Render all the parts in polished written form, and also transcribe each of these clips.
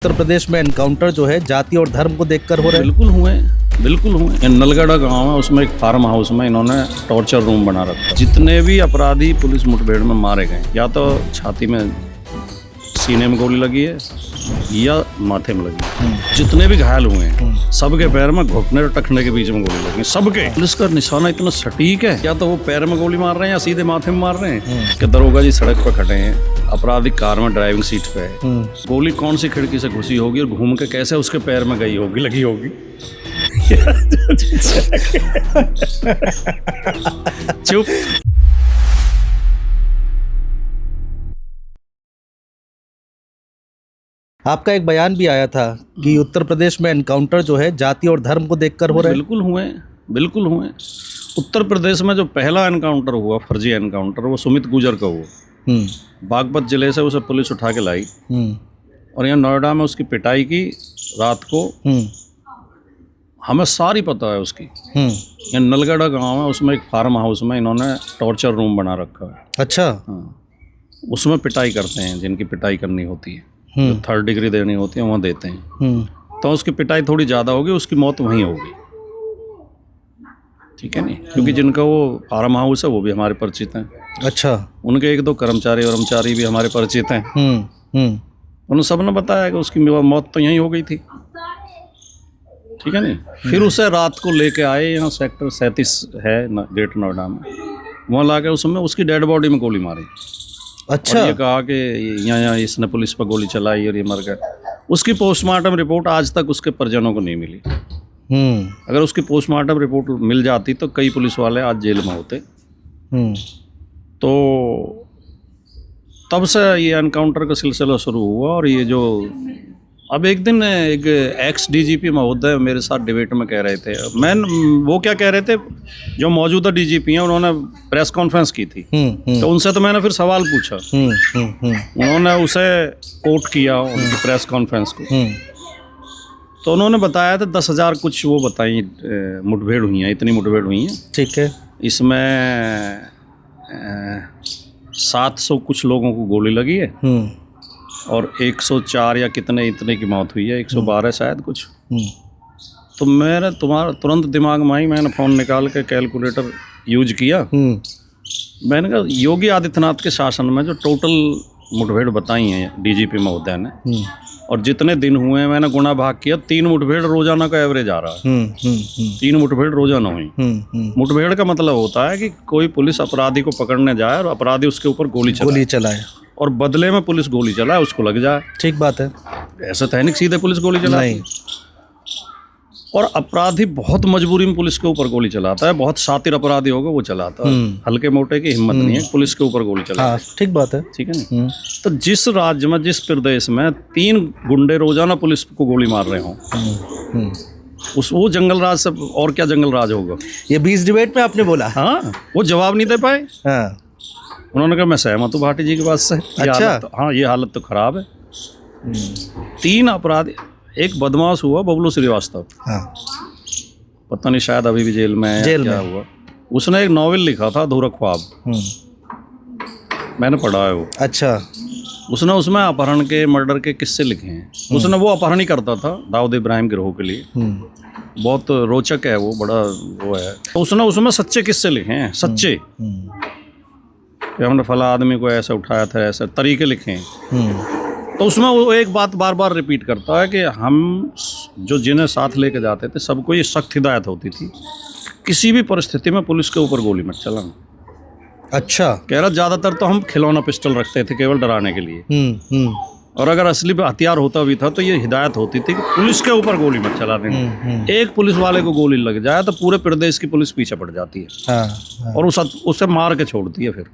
उत्तर प्रदेश में एनकाउंटर जो है जाति और धर्म को देखकर हो रहे हैं। बिल्कुल हुए। ये नलगढ़ा गांव है, उसमें एक फार्म हाउस में इन्होंने टॉर्चर रूम बना रखा। जितने भी अपराधी पुलिस मुठभेड़ में मारे गए, या तो छाती में सीने में गोली लगी है या माथे में लगी है। जितने भी घायल हुए हैं सबके पैर में घुटने और टखने के बीच में गोली लगी है, सबके। पुलिस का निशाना इतना सटीक है, या तो वो पैर में गोली मार रहे हैं या सीधे माथे में मार रहे हैं। कि दरोगा जी सड़क पर खड़े हैं, अपराधी कार में ड्राइविंग सीट पे है, गोली कौन सी खिड़की से घुसी होगी और घूम के कैसे उसके पैर में गई होगी, लगी होगी। चुप। आपका एक बयान भी आया था कि उत्तर प्रदेश में एनकाउंटर जो है जाति और धर्म को देखकर हो रहे हैं। बिल्कुल हुए। उत्तर प्रदेश में जो पहला एनकाउंटर हुआ, फर्जी एनकाउंटर, वो सुमित गुजर का हुआ। बागपत जिले से उसे पुलिस उठा के लाई और यहाँ नोएडा में उसकी पिटाई की रात को। हमें सारी पता है उसकी। यहाँ नलगढ़ा गांव है, उसमें एक फार्म हाउस में इन्होंने टॉर्चर रूम बना रखा है। अच्छा। हाँ, उसमें पिटाई करते हैं, जिनकी पिटाई करनी होती है, जो 3rd डिग्री देनी होती है वहाँ देते हैं। तो उसकी पिटाई थोड़ी ज़्यादा होगी, उसकी मौत वहीं होगी। ठीक है नहीं, क्योंकि जिनका वो फार्म हाउस है वो भी हमारे परिचित हैं। अच्छा। उनके 1-2 कर्मचारी भी हमारे परिचित हैं। उन सब ने बताया कि उसकी मौत तो यहीं हो गई थी। ठीक है नहीं। फिर उसे रात को लेके आए, यहाँ सेक्टर 37 है ग्रेटर नोएडा में, वहाँ लाके उसमें उसकी डेड बॉडी में गोली मारी। अच्छा। और ये कहा कि यहाँ इसने पुलिस पर गोली चलाई और ये मर गया। उसकी पोस्टमार्टम रिपोर्ट आज तक उसके परिजनों को नहीं मिली। अगर उसकी पोस्टमार्टम रिपोर्ट मिल जाती तो कई पुलिस वाले आज जेल में होते। तो तब से ये एनकाउंटर का सिलसिला शुरू हुआ। और ये जो अब एक दिन एक एक्स डीजीपी महोदय मेरे साथ डिबेट में कह रहे थे, वो क्या कह रहे थे, जो मौजूदा डीजीपी हैं उन्होंने प्रेस कॉन्फ्रेंस की थी। तो उनसे तो मैंने फिर सवाल पूछा। उन्होंने उसे कोट किया उनकी प्रेस कॉन्फ्रेंस को। तो उन्होंने बताया था 10,000 कुछ वो बताई मुठभेड़ हुई हैं, इतनी मुठभेड़ हुई हैं। ठीक है। इसमें 700 कुछ लोगों को गोली लगी है और 104 या इतने की मौत हुई है, 112 शायद कुछ। तो मेरे तुरंत दिमाग में आई, मैंने फ़ोन निकाल के कैलकुलेटर यूज किया। मैंने कहा योगी आदित्यनाथ के शासन में जो टोटल मुठभेड़ बताई हैं डीजीपी महोदय ने, और जितने दिन हुए हैं मैंने गुणा भाग किया, 3 मुठभेड़ रोजाना का एवरेज आ रहा है। 3 मुठभेड़ रोजाना हुई। मुठभेड़ का मतलब होता है कि कोई पुलिस अपराधी को पकड़ने जाए और अपराधी उसके ऊपर गोली चलाए और बदले में पुलिस गोली चलाए, उसको लग जाए। ठीक बात है। ऐसा तो है नहीं सीधे पुलिस गोली चलाए। और अपराधी बहुत मजबूरी में पुलिस के ऊपर गोली चलाता है। बहुत शातिर अपराधी होगा वो चलाता है, हल्के मोटे की हिम्मत नहीं है पुलिस के ऊपर गोली चलाता। ठीक बात है। ठीक है नहीं। तो जिस राज्य में, जिस प्रदेश में 3 गुंडे रोजाना पुलिस को गोली मार रहे हों, वो जंगल राज से और क्या जंगल राज होगा। ये 20 डिबेट में आपने बोला। हाँ, वो जवाब नहीं दे पाए। उन्होंने कहा मैं सहमत हूँ भाटी जी की बात से। अच्छा। हाँ, ये हालत तो खराब है। 3 अपराधी, एक बदमाश हुआ बबलू श्रीवास्तव। हाँ। पता नहीं शायद अभी भी जेल में है, क्या हुआ। उसने एक नॉवेल लिखा था अधूरा ख्वाब, मैंने पढ़ा है वो। अच्छा। उसने उसमें अपहरण के, मर्डर के किस्से लिखे हैं। उसने वो अपहरण ही करता था दाऊद इब्राहिम गिरोह के लिए। बहुत रोचक है वो, बड़ा वो है। तो उसने उसमें सच्चे किस्से लिखे हैं, सच्चे, कि हमने फला आदमी को ऐसे उठाया था, ऐसे तरीके लिखे हैं। तो उसमें वो एक बात बार बार रिपीट करता है कि हम जो जिन्हें साथ लेके जाते थे सबको ये सख्त हिदायत होती थी किसी भी परिस्थिति में पुलिस के ऊपर गोली मत चलाना। अच्छा। कह रहा ज़्यादातर तो हम खिलौना पिस्टल रखते थे केवल डराने के लिए। और अगर असली हथियार होता भी था तो ये हिदायत होती थी कि पुलिस के ऊपर गोली मत चलाने। एक पुलिस वाले को गोली लग जाए तो पूरे प्रदेश की पुलिस पीछे पड़ जाती है। हाँ। और उसे मार के छोड़ती है फिर।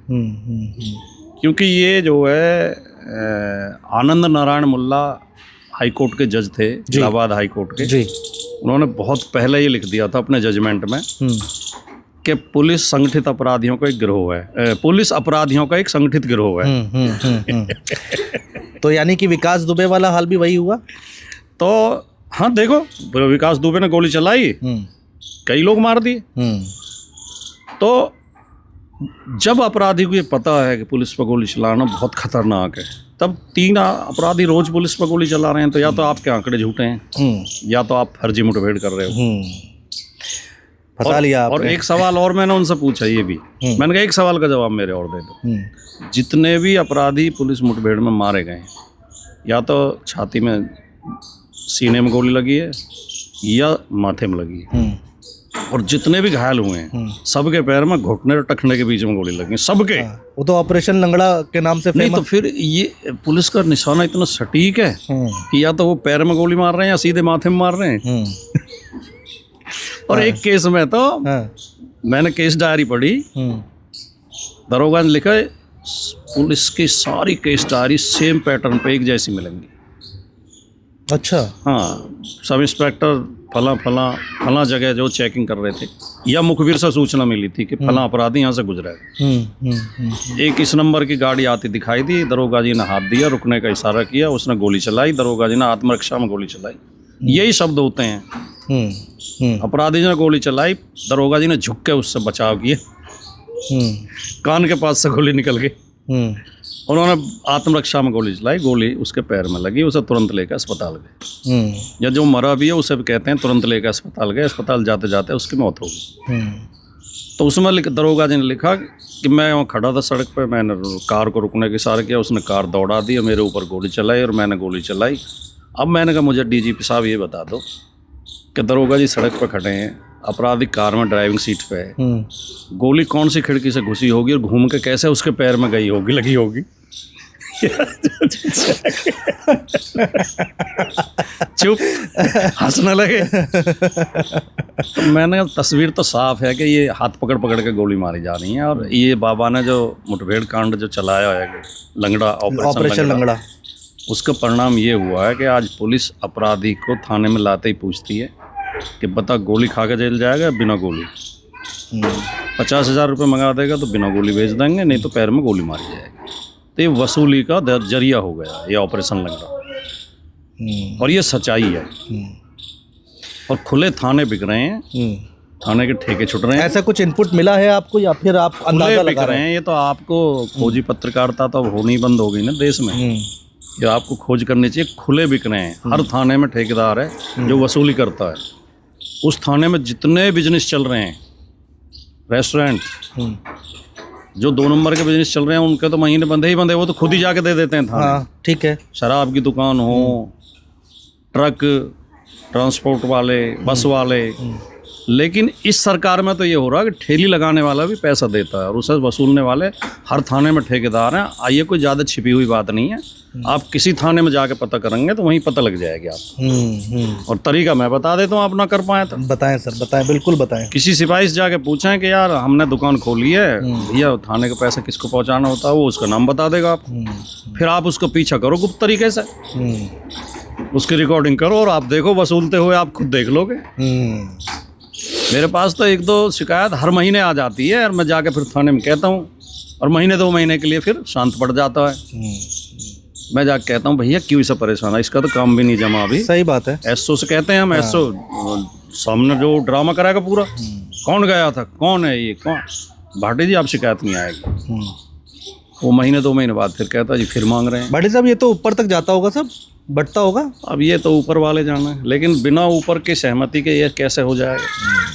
क्योंकि ये जो है आनंद नारायण मुल्ला हाईकोर्ट के जज थे, इलाहाबाद हाईकोर्ट के जी। उन्होंने बहुत पहले ही लिख दिया था अपने जजमेंट में कि पुलिस संगठित अपराधियों का एक गिरोह है, पुलिस अपराधियों का एक संगठित गिरोह है। तो यानी कि विकास दुबे वाला हाल भी वही हुआ। तो हाँ, देखो विकास दुबे ने गोली चलाई, कई लोग मार दिए। तो जब अपराधी को ये पता है कि पुलिस पर गोली चलाना बहुत खतरनाक है, तब 3 अपराधी रोज पुलिस पर गोली चला रहे हैं, तो या तो आपके आंकड़े झूठे हैं या तो आप फर्जी मुठभेड़ कर रहे हो। फंसा लिया और आपने। एक सवाल और मैंने उनसे पूछा, ये भी मैंने कहा एक सवाल का जवाब मेरे और दे दो। जितने भी अपराधी पुलिस मुठभेड़ में मारे गए हैं, या तो छाती में सीने में गोली लगी है या माथे में लगी है, और जितने भी घायल हुए हैं सबके पैर में घुटने और टखने के बीच में गोली लगी है, सबके। वो तो ऑपरेशन लंगड़ा के नाम से नहीं तो फेमस। फिर ये पुलिस का निशाना इतना सटीक है कि या तो वो पैर में गोली मार रहे हैं या सीधे माथे में मार रहे हैं। और एक केस में तो मैंने केस डायरी पढ़ी, दरोगा ने लिखा है पुलिस की सारी केस डायरी सेम पैटर्न पे एक जैसी मिलेंगी। अच्छा। हाँ, सब इंस्पेक्टर फला जगह जो चेकिंग कर रहे थे, या मुखबिर से सूचना मिली थी कि फला अपराधी यहाँ से गुजरा है। एक इस नंबर की गाड़ी आती दिखाई दी, दरोगा जी ने हाथ दिया, रुकने का इशारा किया, उसने गोली चलाई, दरोगा जी ने आत्मरक्षा में गोली चलाई। यही शब्द होते हैं। अपराधी ने गोली चलाई, दरोगा जी ने झुक के उससे बचाव किए, कान के पास से गोली निकल गई। उन्होंने आत्मरक्षा में गोली चलाई, गोली उसके पैर में लगी, उसे तुरंत लेकर अस्पताल गए। या जो मरा भी है उसे भी कहते हैं तुरंत लेकर अस्पताल गए, अस्पताल जाते जाते उसकी मौत हो गई। तो उसमें दरोगा जी ने लिखा कि मैं वहाँ खड़ा था सड़क पर, मैंने कार को रुकने का इशारा किया, उसने कार दौड़ा दी और मेरे ऊपर गोली चलाई और मैंने गोली चलाई। अब मैंने कहा मुझे डीजीपी साहब ये बता दो कि दरोगा जी सड़क पर खड़े हैं, अपराधी कार में ड्राइविंग सीट पे है, गोली कौन सी खिड़की से घुसी होगी और घूम के कैसे उसके पैर में गई होगी, लगी होगी। चुप, हंसने लगे। तो मैंने कहा तस्वीर तो साफ है कि ये हाथ पकड़ पकड़ के गोली मारी जा रही है, और ये बाबा ने जो मुठभेड़ कांड जो चलाया है, लंगड़ा ऑपरेशन लंगड़ा, उसका परिणाम ये हुआ है कि आज पुलिस अपराधी को थाने में लाते ही पूछती है कि बता गोली खा के जेल जाएगा बिना गोली। 50,000 रुपये मंगा देगा तो बिना गोली भेज देंगे, नहीं तो पैर में गोली मारी जाएगी। तो ये वसूली का जरिया हो गया ये ऑपरेशन लंगड़ा, और ये सच्चाई है। और खुले थाने बिक रहे हैं, थाने के ठेके छुट रहे हैं। ऐसा कुछ इनपुट मिला है आपको या फिर आप अंदाजा बिक लगा रहे हैं? ये तो आपको खोजी पत्रकारिता तो अब होनी बंद हो गई ना देश में। ये आपको खोज करनी चाहिए। खुले बिक रहे हैं, हर थाने में ठेकेदार है जो वसूली करता है। उस थाने में जितने बिजनेस चल रहे हैं, रेस्टोरेंट जो 2 नंबर के बिजनेस चल रहे हैं, उनके तो महीने बंदे ही बंदे, वो तो खुद ही जाके दे देते हैं थाने। हाँ, ठीक है। शराब की दुकान हो, ट्रक ट्रांसपोर्ट वाले, बस वाले। लेकिन इस सरकार में तो ये हो रहा है कि ठेली लगाने वाला भी पैसा देता है और उसे वसूलने वाले हर थाने में ठेकेदार हैं। आइए, कोई ज़्यादा छिपी हुई बात नहीं है। आप किसी थाने में जाके पता करेंगे तो वहीं पता लग जाएगी आपको। और तरीका मैं बता देता हूँ, आप ना कर पाए तो बताएं सर, बताएं, बिल्कुल बताएं। किसी सिपाही से जाके पूछें कि यार हमने दुकान खोली है, भैया थाने का पैसा किसको पहुँचाना होता है, वो उसका नाम बता देगा आपको। फिर आप उसको पीछा करो गुप्त तरीके से, उसकी रिकॉर्डिंग करो और आप देखो वसूलते हुए, आप खुद देख लोगे। मेरे पास तो 1-2 शिकायत हर महीने आ जाती है और मैं जाके फिर थाने में कहता हूँ, और महीने 2 महीने के लिए फिर शांत पड़ जाता है। मैं जाके कहता हूँ भैया क्यों इसे परेशान है, इसका तो काम भी नहीं जमा अभी। सही बात है। एसओ से कहते हैं हम, एसओ सामने जो ड्रामा कराएगा पूरा, कौन गया था, कौन है ये, कौन, भाटी जी आप शिकायत नहीं आएगी। वो महीने 2 महीने बाद फिर कहता जी फिर मांग रहे हैं। भाटी साहब ये तो ऊपर तक जाता होगा, सब बढ़ता होगा। अब ये तो ऊपर वाले जाना है, लेकिन बिना ऊपर की सहमति के ये कैसे हो जाएगा।